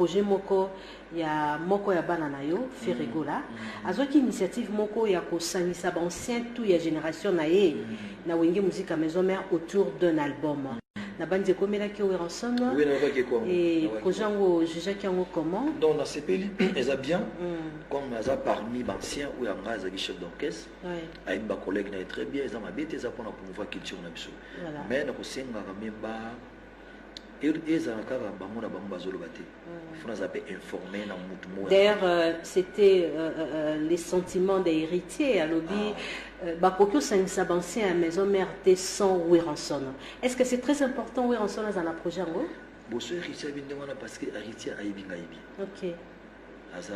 projet moko ya banana yo Ferregola azoki initiative moko ya ko sangisa ba ancien tout ya génération na ye na wenge musique à maison mère autour d'un album na bandi komela ki Weranson et projet ngo juge ki ngo comment donc dans ces pays ils a bien comme ça parmi anciens ou ya ngaza qui chef d'orchestre avec ba collègue na très bien ils ont habité ça pour promouvoir culture na biso mais na ko senga ka memba d'ailleurs, c'était les sentiments des héritiers à lobby. Bakokyo c'est un ancien à maison mère de sans Weranson. Est-ce que c'est très important Weranson dans la projet ngo? Bosso héritier bindemana parce que héritier aibinga ibi. OK. Asa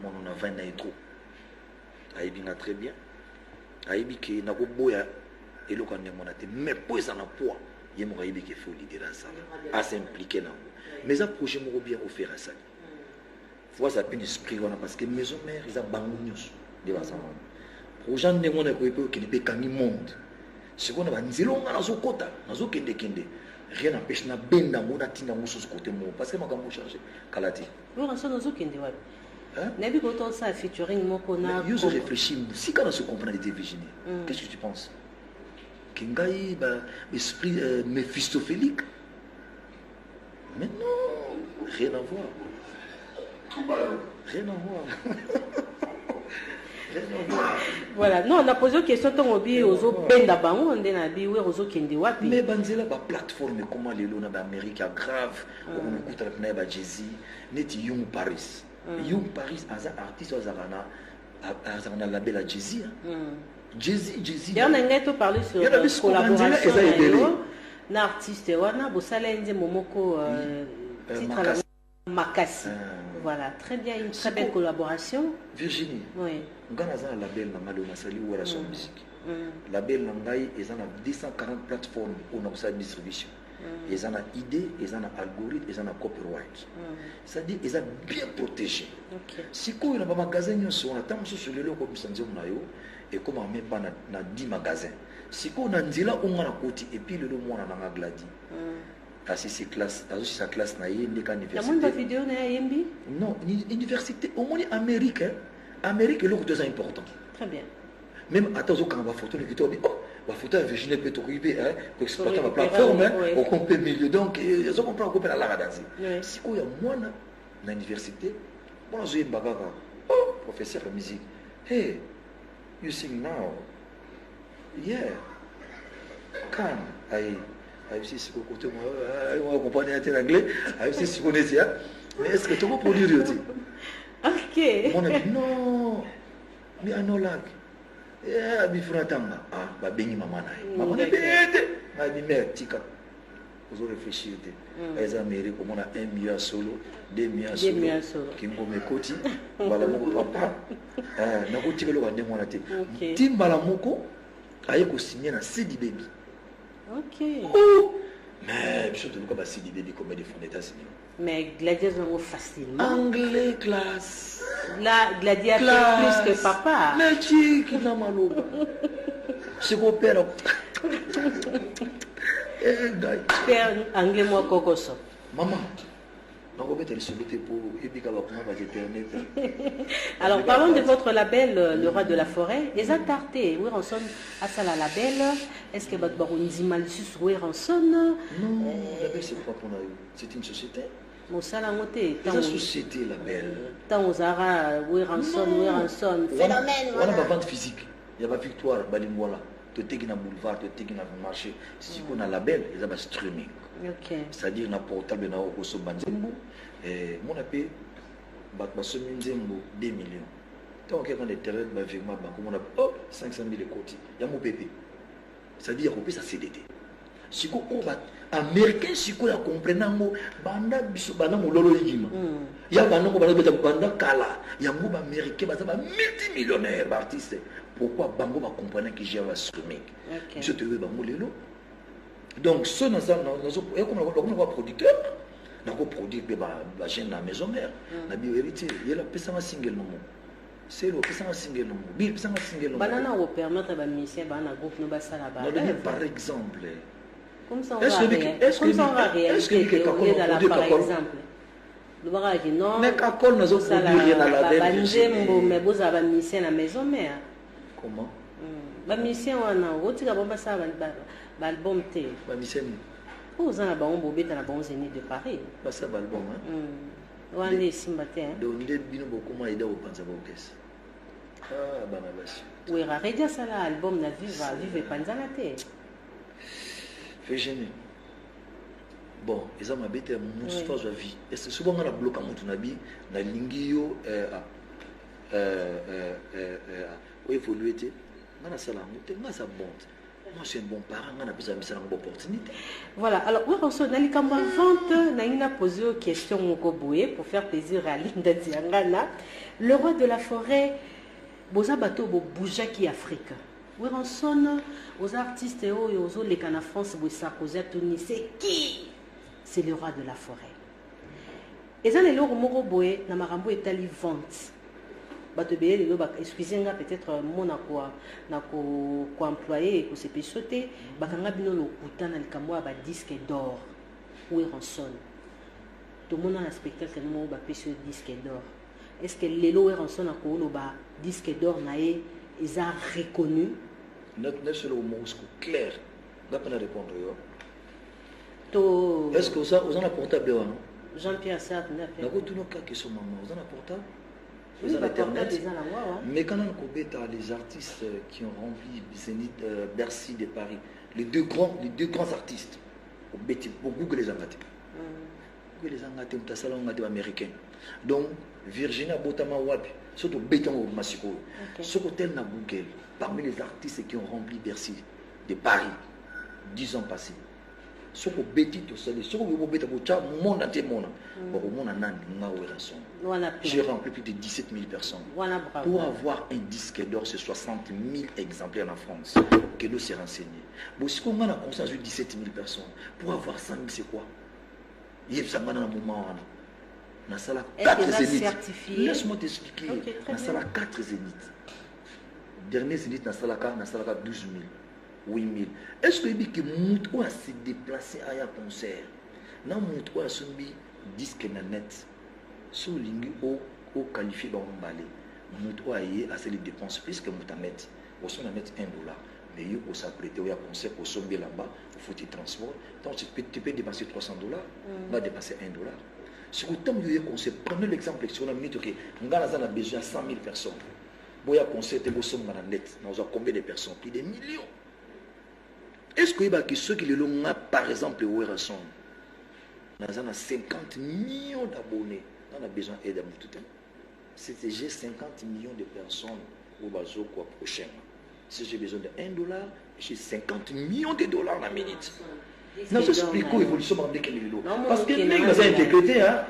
mon on a 20 ans et trop. Aibinga très bien. Aibi ki na ko boya eloko ndemona te mais poza na poids. Il y a des gens qui font l'idée à s'impliquer dans mais ça projet moi bien offert à ça faut ça peine esprit parce que maison mère ils a bangounios de ça projet de moi ko qui ne peut kangi monde ce qu'on a nzilonga na zokota na zokende rien n'empêche na benda ngona tinda musu côté mo parce que makambo changer kalati nous on s'en zokende wapi nabi ko to ça featuring moko na yo réfléchir si quand on se comprend de Virginie qu'est-ce que tu penses Kingaï, esprit méphistophélique. Mais non, rien à voir. Rien à voir. Rien à voir. Voilà, non, on a posé une question, on a dit aux autres, on a dit aux autres, mais banzela ba plateforme comment les lois en Amérique grave, on écoute la Jay-Z, net Young Paris. Young Paris, as un artiste, as un label à Jay-Z. Jay-Z. Il y a un parler sur la collaboration d'un artiste. Wana Bosalende Momoko titre Makassi. Voilà, très bien, une très belle collaboration. Virginie. Oui. On a un label dans Malona Sali où elle a son musique. Label Nangai, ils ont 240 plateformes où on a sa distribution. Ils ont une idée, ils ont un algorithme, ils ont un copyright. C'est-à-dire qu'ils sont bien protégés. Si on a un magasin, on attend sur le lot comme ça, et comme on met pas dans 10 magasins. Si on a un là, on a un côté, et puis le lot, on a un gladi. Parce que c'est classe, sa classe na yé, université. Il y a une vidéo na yembi? Non, université, au moins Amérique, Amérique est l'autre deux important. Très bien. Même attention quand on va photo le vidéo, oh, la photo est Virginie peut t'occuper, hein, pour exploiter ma plateforme, on compte milieu. Donc, ils ont compris qu'on peut la danser. Si il y a moi dans l'université, moi j'ai un bagage, oh, professeur de musique, hey, you sing now, yeah, can I see si vous côté moi, on comprend en anglais, I see si vous connaissez, mais est-ce que tu peux produire aussi? Ok. Mon ami, non, mais I know like. Yeah, bifuna tanga. Ah, ba bengi mama na. Mama na bete. Ma bi mère tika. Vous réfléchir te. Les Américains comme on a 1 million solo, 2 millions solo. Kingo mekoti, bala moko papa. Na ko tika lo ba ndemo na te. Timbala moko aye ko signer na CD Baby. OK. Mais je te dis que CD Baby comme des fonds d'États-Unis. Mais Gladiateur est facilement. Anglais classe. La Gladiateur plus que papa. Mais qui n'a malo. C'est mon père. Père anglais moi kokoso. Maman. Alors parlons de votre label Le Roi de la Forêt. Les Atartés, Weranson a ça la label. Est-ce que votre baron dit mal sur Weranson? Non, label c'est pas pour nous. C'est une société. Mon salamoté. C'est une société label. Tant aux Ara, Weranson. Phénomène. On a pas vente physique. Il y a pas victoire, Balimwala. Tu es dans boulevard, tu es dans le marché. Si on a label, il y a streaming. C'est-à-dire na portable na okoso banzembo et mon appel basomi nzembo 2 millions. Tant que quand les terrains ba virement banco on a 500 000 côté. Ya mo bébé. C'est-à-dire qu'on peut ça CDD. Si ko ba américain si ko ya comprenango banda biso bana mololo yima. Ya bana ko bana banda kala. Ya mo ba américain ba multimillionnaire artiste. Pourquoi bango ba comprendre que j'ai un streaming. Je te veux bango lelo. Donc, ce nous comme producteur, nous avons produit la chaîne de la maison mère. Nous avons hérité. Il y a un single. C'est le single. Banana vous permettre à musicien un groupe nous basa là-bas. Par exemple. Comme ça on va réaliser par exemple. Le barrage non. Mais quand on a produit dans la mais vous avez mis ça à la maison mère. Comment? Ba mission wana oti ka bomba ça ba album té. Ba mission. Vous en avez un beau bête dans la bonne zénith de Paris. Pas ça album hein. Wande simbaté. Donc il est bien beaucoup moins aidé au penser au caisse. Ah bah ma vache. Oui, rarédia ça là album na vive panzana té. Fait gêner. Bon, ils ont ma bête mon phase de vie. Et c'est souvent on a bloqué mon tunabi na lingio où évoluer té. On a ça là, on a ça bon. Moi, je suis un bon parent, on a besoin de ça une opportunité. Voilà, alors, oui, on se dit qu'en vente, on a posé une question pour faire plaisir à Linda Diangana. Le roi de la forêt, Boza Bato, Bouja qui Afrique. Oui, on sonne aux artistes et aux autres, les canards France, Sarkozy, Tunis, c'est qui? C'est le roi de la forêt. Et ça, les loro moro boé, na marambo est allé vente. Excusez-moi, peut-être mon employé et que c'est péchoté, bakanga bino lo kutana likamwa ba disque d'or ou ranson. Tout le monde a un spectacle que nous ba pécho disque d'or. Est-ce que les lois ranson a ko lo ba disque d'or naé ils ont reconnu? Notre seul mot clair. Là pour répondre yo. Est-ce que ça vous en a portable non? Jean-Pierre Sartre n'a fait. D'accord, tout nos cas qui sont maman, vous en a portable? Oui, mais quand on a les artistes qui ont rempli Zénith, Bercy de Paris, les deux grands artistes, pour Google les Angatés. Google les Angatés, on a salon américain. Donc, Virginia Botama Wabi, surtout Béton au Massiko, ce hôtel na Google, parmi les artistes qui ont rempli Bercy de Paris, 10 ans passés. Ce que Betty tout seul, ce que vous bêtez pour tout le monde entier, j'ai rempli plus de 17 000 personnes. Pour avoir un disque d'or, c'est 60 000 exemplaires en France. Que nous s'est renseigné. Bon, si on a conscience de 17 000 personnes, pour avoir 100 000, c'est quoi? Il y a un moment où on a 4 zéniths. Laisse-moi t'expliquer. On a 4 zéniths. Dernier zénith, on a 12 000. 8 000. Est-ce que vous pouvez se déplacer à un concert? Non, vous pouvez se disque net. Si vous pouvez qualifier dans le balai, vous pouvez assez les dépenses puisque vous pouvez mettre $1. Mais vous pouvez s'apprêter à un concert pour sommer là-bas, il faut des transports. Donc tu peux dépenser $300, on va dépenser $1. Si vous avez un concert, prenez l'exemple si on a mis que nous avons besoin de 100 000 personnes. Vous avez un concert, vous avez net. Nous avons combien de personnes? Plus de millions. Est-ce que ceux qui le ont, par exemple, au Werrason, nous avons 50 millions d'abonnés, on a besoin d'aide à tout le temps. C'était j'ai 50 millions de personnes au bateau prochain. Si j'ai besoin de $1, j'ai 50 millions de dollars la minute. Nous expliquons l'évolution de l'économie. Parce que nous avons intégrité, hein.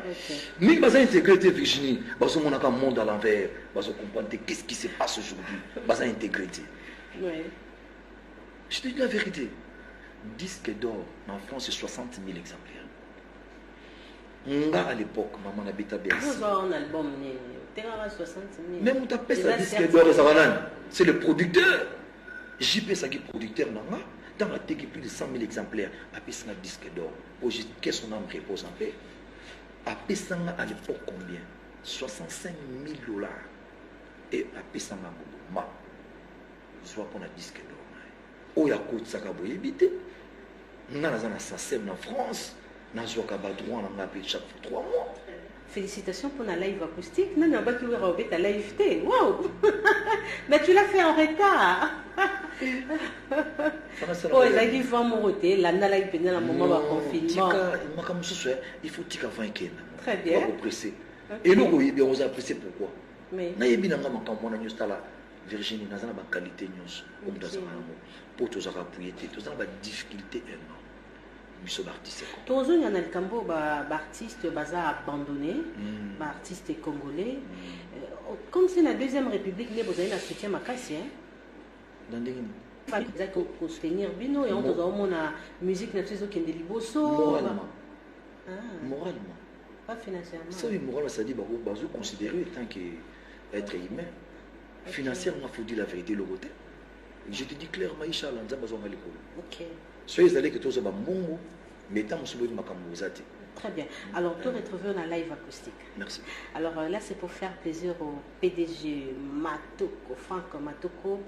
Nous avons intégrité, Virginie. Parce qu'on a un monde à l'envers. Parce qu'on comprend qu'est-ce qui se passe aujourd'hui. Nous avons intégrité. Je te dis la vérité. Disque d'or en France, c'est 60 000 exemplaires. À l'époque, maman habite à Bercy. Un album, 60 000. Même on t'appelle ça disque d'or, c'est le producteur. JP Sagi producteur, dans la tête plus de 100 000 exemplaires. Après ça, un disque d'or. Qu'est-ce que son âme repose en paix? Après ça, à l'époque, combien? 65 000 $. Et après ça, soit pour un disque d'or. Où il y a un ça qui a évité. Nous avons un SACEM en France. Nous avons un droit chaque 3 mois. Félicitations pour la live acoustique. Non, non, pas tu vas ta live. Waouh! Mais tu l'as fait en retard. Oh, il a dit qu'il faut m'arrêter. Là, la live pendant le moment de confinement. Il faut que tu aies très bien. Et nous, on a apprécié pourquoi. Mais Virginie, nous avons une qualité, comme nous avons pour tous les appuyer, nous avons une difficulté énorme. Nous sommes artistes. Tous les gens qui artistes abandonnés, artistes congolais. Comme c'est la deuxième république, nous avons un soutien makasi. Dans des pour soutenir Bino et on a la musique nationale qui est de Liboso. Moralement. Moralement. Pas financièrement. Ça, moralement, ça dit que vous considérez tant qu'être humain. Financièrement, il faut dire la vérité, le côté. Je te dis clairement, Inch'Allah, nous avons besoin de l'école. Soyez allés que tous les gens, mais tant que vous avez Très bien. Alors, tout retrouver en live acoustique. Merci. Alors là, c'est pour faire plaisir au PDG Matoko, Franck Matoko,